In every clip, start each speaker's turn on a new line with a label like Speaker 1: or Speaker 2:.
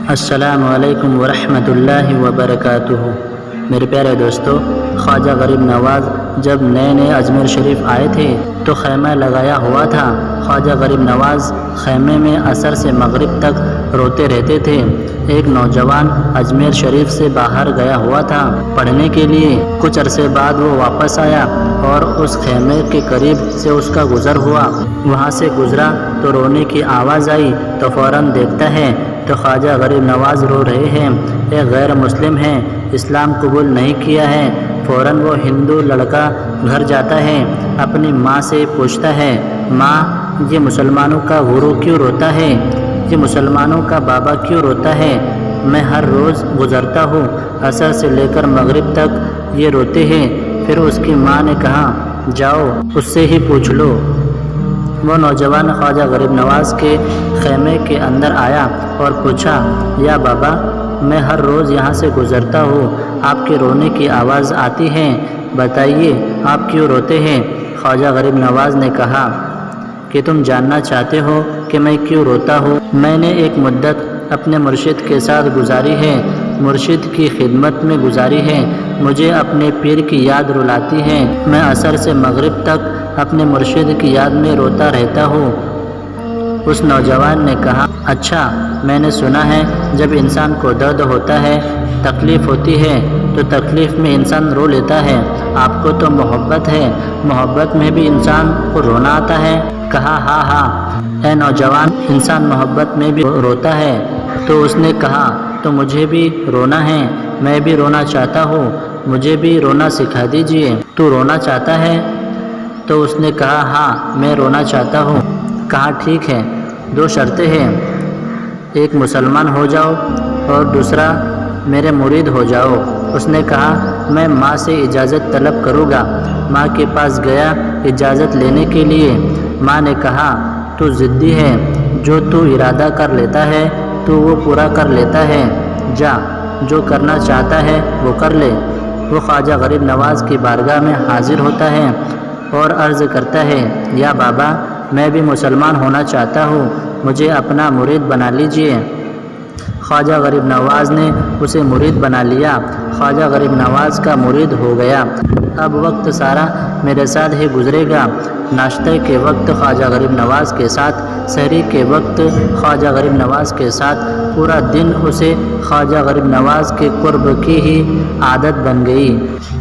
Speaker 1: السلام علیکم ورحمۃ اللہ وبرکاتہ۔ میرے پیارے دوستو، خواجہ غریب نواز جب نئے اجمیر شریف آئے تھے تو خیمہ لگایا ہوا تھا۔ خواجہ غریب نواز خیمے میں عصر سے مغرب تک روتے رہتے تھے۔ ایک نوجوان اجمیر شریف سے باہر گیا ہوا تھا پڑھنے کے لیے۔ کچھ عرصے بعد وہ واپس آیا اور اس خیمے کے قریب سے اس کا گزر ہوا۔ وہاں سے گزرا تو رونے کی آواز آئی تو فوراً دیکھتا ہے تو خواجہ غریب نواز رو رہے ہیں۔ ایک غیر مسلم ہیں، اسلام قبول نہیں کیا ہے۔ فوراً وہ ہندو لڑکا گھر جاتا ہے، اپنی ماں سے پوچھتا ہے، ماں یہ مسلمانوں کا گرو کیوں روتا ہے؟ یہ مسلمانوں کا بابا کیوں روتا ہے؟ میں ہر روز گزرتا ہوں، عصر سے لے کر مغرب تک یہ روتے ہیں۔ پھر اس کی ماں نے کہا، جاؤ اس سے ہی پوچھ لو۔ وہ نوجوان خواجہ غریب نواز کے خیمے کے اندر آیا اور پوچھا، یا بابا میں ہر روز یہاں سے گزرتا ہوں، آپ کے رونے کی آواز آتی ہے، بتائیے آپ کیوں روتے ہیں؟ خواجہ غریب نواز نے کہا کہ تم جاننا چاہتے ہو کہ میں کیوں روتا ہوں؟ میں نے ایک مدت اپنے مرشد کے ساتھ گزاری ہے، مرشد کی خدمت میں گزاری ہے، مجھے اپنے پیر کی یاد رلاتی ہے۔ میں عصر سے مغرب تک اپنے مرشد کی یاد میں روتا رہتا ہوں۔ اس نوجوان نے کہا، اچھا میں نے سنا ہے جب انسان کو درد ہوتا ہے، تکلیف ہوتی ہے تو تکلیف میں انسان رو لیتا ہے، آپ کو تو محبت ہے، محبت میں بھی انسان کو رونا آتا ہے؟ کہا، ہاں ہاں اے نوجوان، انسان محبت میں بھی روتا ہے۔ تو اس نے کہا، تو مجھے بھی رونا ہے، میں بھی رونا چاہتا ہوں، مجھے بھی رونا سکھا دیجئے۔ تو رونا چاہتا ہے؟ تو اس نے کہا، ہاں میں رونا چاہتا ہوں۔ کہا، ٹھیک ہے، دو شرطیں ہیں، ایک مسلمان ہو جاؤ اور دوسرا میرے مرید ہو جاؤ۔ اس نے کہا، میں ماں سے اجازت طلب کروں گا۔ ماں کے پاس گیا اجازت لینے کے لیے۔ ماں نے کہا، تو ضدی ہے، جو تو ارادہ کر لیتا ہے تو وہ پورا کر لیتا ہے، جا جو کرنا چاہتا ہے وہ کر لے۔ وہ خواجہ غریب نواز کی بارگاہ میں حاضر ہوتا ہے اور عرض کرتا ہے، یا بابا میں بھی مسلمان ہونا چاہتا ہوں، مجھے اپنا مرید بنا لیجئے۔ خواجہ غریب نواز نے اسے مرید بنا لیا۔ خواجہ غریب نواز کا مرید ہو گیا۔ اب وقت سارا میرے ساتھ ہی گزرے گا، ناشتے کے وقت خواجہ غریب نواز کے ساتھ، سحری کے وقت خواجہ غریب نواز کے ساتھ، پورا دن اسے خواجہ غریب نواز کے قرب کی ہی عادت بن گئی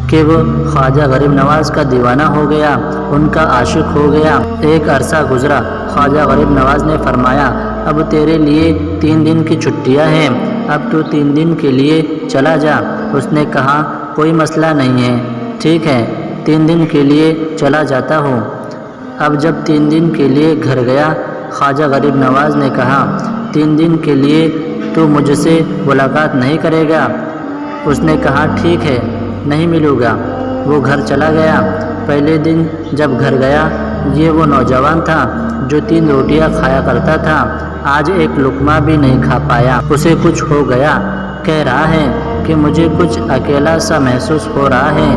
Speaker 1: کہ وہ خواجہ غریب نواز کا دیوانہ ہو گیا، ان کا عاشق ہو گیا۔ ایک عرصہ گزرا، خواجہ غریب نواز نے فرمایا، اب تیرے لیے 3 دن کی چھٹیاں ہیں، اب تو 3 دن کے لیے چلا جا۔ اس نے کہا، کوئی مسئلہ نہیں ہے، ٹھیک ہے 3 دن کے لیے چلا جاتا ہوں۔ اب جب 3 دن کے لیے گھر گیا، خواجہ غریب نواز نے کہا، 3 دن کے لیے تو مجھ سے ملاقات نہیں کرے گا؟ اس نے کہا، ٹھیک ہے نہیں ملوں گا۔ وہ گھر چلا گیا۔ پہلے دن جب گھر گیا، یہ وہ نوجوان تھا جو 3 روٹیاں کھایا کرتا تھا، آج ایک لقمہ بھی نہیں کھا پایا۔ اسے کچھ ہو گیا، کہہ رہا ہے کہ مجھے کچھ اکیلا سا محسوس ہو رہا ہے،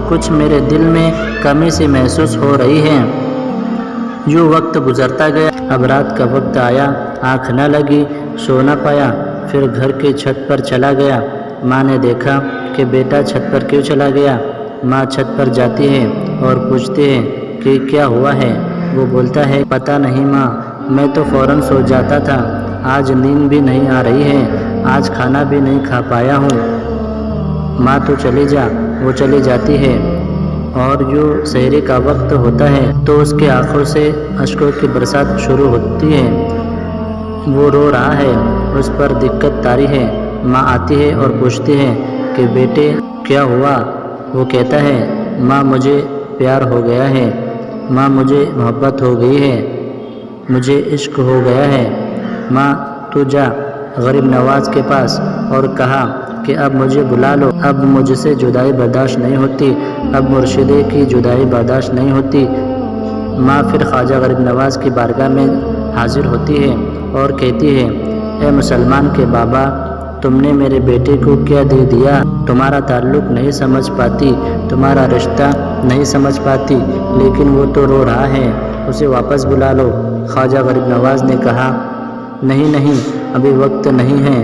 Speaker 1: کچھ میرے دل میں کمی سی محسوس ہو رہی ہے۔ یوں وقت گزرتا گیا۔ اب رات کا وقت آیا، آنکھ نہ لگی، سو نہ پایا، پھر گھر کی چھت پر چلا گیا۔ ماں نے دیکھا کہ بیٹا چھت پر کیوں چلا گیا؟ ماں چھت پر جاتی ہے اور پوچھتی ہے کہ کیا ہوا ہے؟ وہ بولتا ہے، پتہ نہیں ماں، میں تو فوراً سو جاتا تھا، آج نیند بھی نہیں آ رہی ہے، آج کھانا بھی نہیں کھا پایا ہوں۔ ماں تو چلی جا۔ وہ چلی جاتی ہے اور یوں سحری کا وقت ہوتا ہے تو اس کی آنکھوں سے اشکوں کی برسات شروع ہوتی ہے۔ وہ رو رہا ہے، اس پر دقت طاری ہے۔ ماں آتی ہے اور پوچھتی ہے کہ بیٹے کیا ہوا؟ وہ کہتا ہے، ماں مجھے پیار ہو گیا ہے، ماں مجھے محبت ہو گئی ہے، مجھے عشق ہو گیا ہے۔ ماں تو جا غریب نواز کے پاس اور کہا کہ اب مجھے بلا لو، اب مجھ سے جدائی برداشت نہیں ہوتی، اب مرشدے کی جدائی برداشت نہیں ہوتی۔ ماں پھر خواجہ غریب نواز کی بارگاہ میں حاضر ہوتی ہے اور کہتی ہے، اے مسلمان کے بابا، تم نے میرے بیٹے کو کیا دے دیا؟ تمہارا تعلق نہیں سمجھ پاتی، تمہارا رشتہ نہیں سمجھ پاتی، لیکن وہ تو رو رہا ہے، اسے واپس بلا لو۔ خواجہ غریب نواز نے کہا، نہیں ابھی وقت نہیں ہے،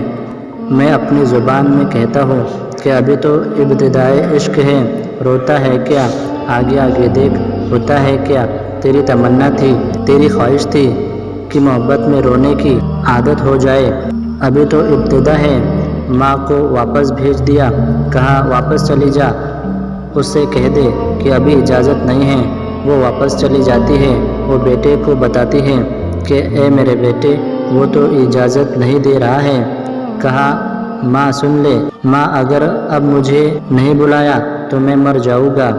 Speaker 1: میں اپنی زبان میں کہتا ہوں کہ ابھی تو ابتدائے عشق ہے، روتا ہے کیا، آگے آگے دیکھ ہوتا ہے کیا۔ تیری تمنا تھی، تیری خواہش تھی کہ محبت میں رونے کی عادت ہو جائے، ابھی تو ابتدا ہے۔ ماں کو واپس بھیج دیا، کہا واپس چلی جا، اس سے کہہ دے کہ ابھی اجازت نہیں ہے۔ وہ واپس چلی جاتی ہے، وہ بیٹے کو بتاتی ہے کہ اے میرے بیٹے، وہ تو اجازت نہیں دے رہا ہے۔ کہا ماں سن لے، ماں اگر اب مجھے نہیں بلایا تو میں مر جاؤں گا،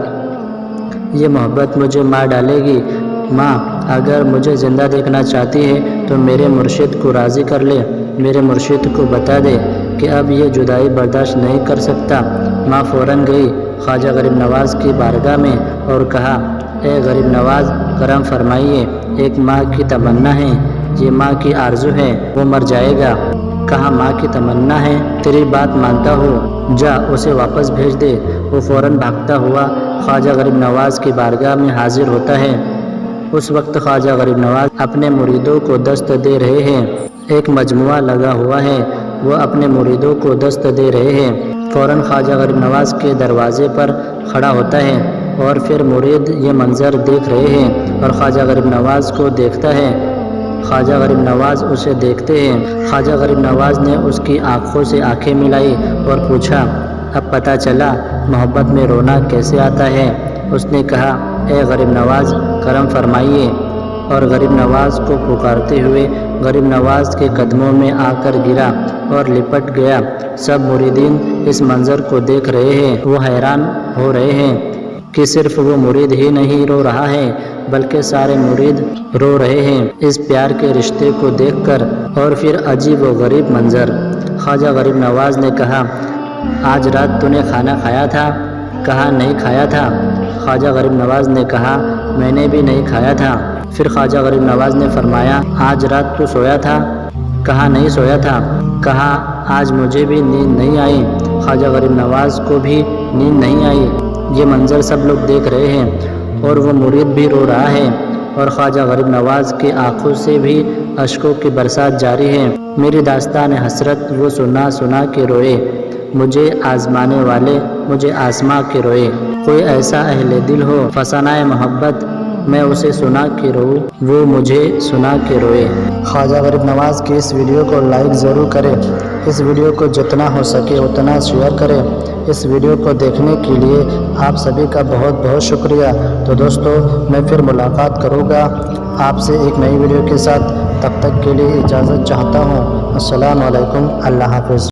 Speaker 1: یہ محبت مجھے مار ڈالے گی۔ ماں اگر مجھے زندہ دیکھنا چاہتی ہے تو میرے مرشد کو راضی کر لے، میرے مرشد کو بتا دے کہ اب یہ جدائی برداشت نہیں کر سکتا۔ ماں فوراً گئی خواجہ غریب نواز کی بارگاہ میں اور کہا اے غریب نواز، کرم فرمائیے، ایک ماں کی تمنا ہے، یہ ماں کی آرزو ہے، وہ مر جائے گا۔ کہا ماں کی تمنا ہے، تیری بات مانتا ہوں، جا اسے واپس بھیج دے۔ وہ فوراً بھاگتا ہوا خواجہ غریب نواز کی بارگاہ میں حاضر ہوتا ہے۔ اس وقت خواجہ غریب نواز اپنے مریدوں کو دست دے رہے ہیں، ایک مجموعہ لگا ہوا ہے، وہ اپنے مریدوں کو دست دے رہے ہیں۔ فوراً خواجہ غریب نواز کے دروازے پر کھڑا ہوتا ہے اور پھر مرید یہ منظر دیکھ رہے ہیں اور خواجہ غریب نواز کو دیکھتا ہے، خواجہ غریب نواز اسے دیکھتے ہیں۔ خواجہ غریب نواز نے اس کی آنکھوں سے آنکھیں ملائی اور پوچھا اب پتہ چلا محبت میں رونا کیسے آتا ہے؟ اس نے کہا اے غریب نواز، کرم فرمائیے، اور غریب نواز کو پکارتے ہوئے غریب نواز کے قدموں میں آ کر گرا اور لپٹ گیا۔ سب مریدین اس منظر کو دیکھ رہے ہیں، وہ حیران ہو رہے ہیں کہ صرف وہ مرید ہی نہیں رو رہا ہے بلکہ سارے مرید رو رہے ہیں اس پیار کے رشتے کو دیکھ کر۔ اور پھر عجیب و غریب منظر۔ خواجہ غریب نواز نے کہا آج رات تو نے کھانا کھایا تھا؟ کہا نہیں کھایا تھا۔ خواجہ غریب نواز نے کہا میں نے بھی نہیں کھایا تھا۔ پھر خواجہ غریب نواز نے فرمایا آج رات تو سویا تھا؟ کہا نہیں سویا تھا۔ کہا آج مجھے بھی نیند نہیں آئی۔ خواجہ غریب نواز کو بھی نیند نہیں آئی۔ یہ منظر سب لوگ دیکھ رہے ہیں اور وہ مرید بھی رو رہا ہے اور خواجہ غریب نواز کی آنکھوں سے بھی اشکوں کی برسات جاری ہے۔ میری داستان حسرت وہ سنا سنا کے روئے، مجھے آزمانے والے مجھے آزما کے روئے۔ کوئی ایسا اہل دل ہو فسانۂ محبت، میں اسے سنا کے روؤں، وہ مجھے سنا کے روئے۔ خواجہ غریب نواز کی اس ویڈیو کو لائک ضرور کریں، اس ویڈیو کو جتنا ہو سکے اتنا شیئر کریں۔ اس ویڈیو کو دیکھنے کے لیے آپ سبھی کا بہت بہت شکریہ۔ تو دوستو میں پھر ملاقات کروں گا آپ سے ایک نئی ویڈیو کے ساتھ، تب تک کے لیے اجازت چاہتا ہوں۔ السلام علیکم، اللہ حافظ۔